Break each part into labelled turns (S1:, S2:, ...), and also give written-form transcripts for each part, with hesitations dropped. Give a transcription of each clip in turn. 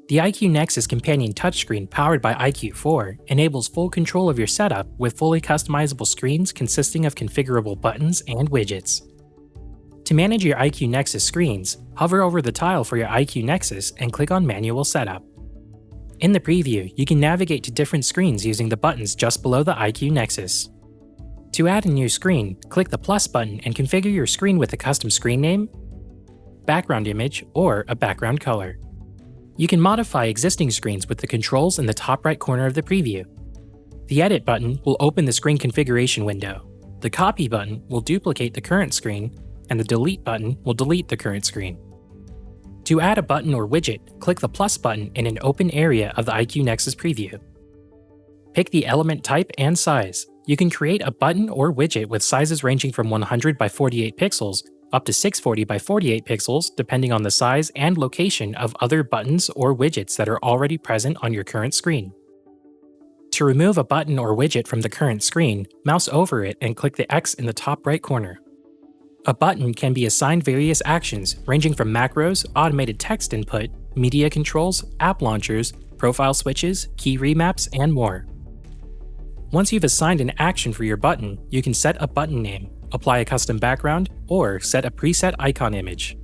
S1: The iCUE NEXUS Companion Touchscreen powered by iCUE 4 enables full control of your setup with fully customizable screens consisting of configurable buttons and widgets. To manage your iCUE NEXUS screens, hover over the tile for your iCUE NEXUS and click on Manual Setup. In the preview, you can navigate to different screens using the buttons just below the iCUE NEXUS. To add a new screen, click the plus button and configure your screen with a custom screen name, background image, or a background color. You can modify existing screens with the controls in the top right corner of the preview. The Edit button will open the screen configuration window. The Copy button will duplicate the current screen, and the Delete button will delete the current screen. To add a button or widget, click the plus button in an open area of the iCUE NEXUS preview. Pick the element type and size. You can create a button or widget with sizes ranging from 100 by 48 pixels up to 640 by 48 pixels depending on the size and location of other buttons or widgets that are already present on your current screen. To remove a button or widget from the current screen, mouse over it and click the X in the top right corner. A button can be assigned various actions ranging from macros, automated text input, media controls, app launchers, profile switches, key remaps, and more. Once you've assigned an action for your button, you can set a button name, apply a custom background, or set a preset icon image.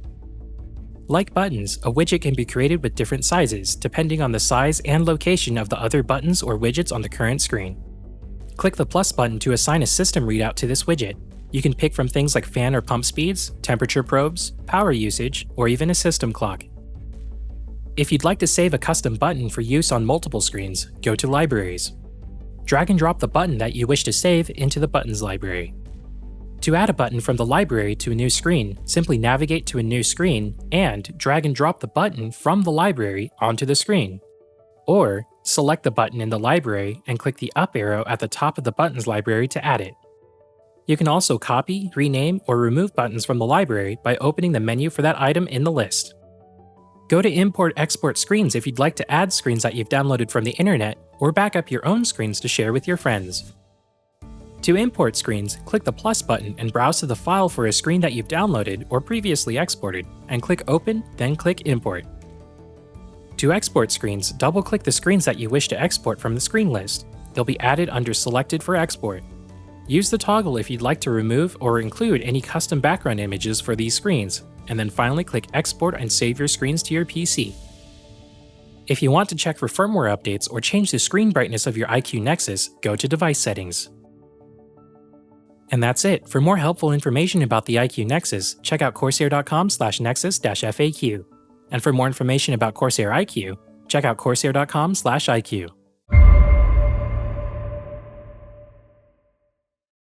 S1: Like buttons, a widget can be created with different sizes depending on the size and location of the other buttons or widgets on the current screen. Click the plus button to assign a system readout to this widget. You can pick from things like fan or pump speeds, temperature probes, power usage, or even a system clock. If you'd like to save a custom button for use on multiple screens, go to Libraries. Drag and drop the button that you wish to save into the Buttons library. To add a button from the library to a new screen, simply navigate to a new screen and drag and drop the button from the library onto the screen. Or, select the button in the library and click the up arrow at the top of the Buttons library to add it. You can also copy, rename, or remove buttons from the library by opening the menu for that item in the list. Go to Import/Export Screens if you'd like to add screens that you've downloaded from the internet, or back up your own screens to share with your friends. To import screens, click the plus button and browse to the file for a screen that you've downloaded or previously exported, and click Open, then click Import. To export screens, double-click the screens that you wish to export from the screen list. They'll be added under Selected for Export. Use the toggle if you'd like to remove or include any custom background images for these screens, and then finally click Export and save your screens to your PC. If you want to check for firmware updates or change the screen brightness of your iCUE NEXUS, go to Device Settings. And that's it. For more helpful information about the iCUE NEXUS, check out corsair.com/nexus-FAQ. And for more information about Corsair iCUE, check out corsair.com/iCUE.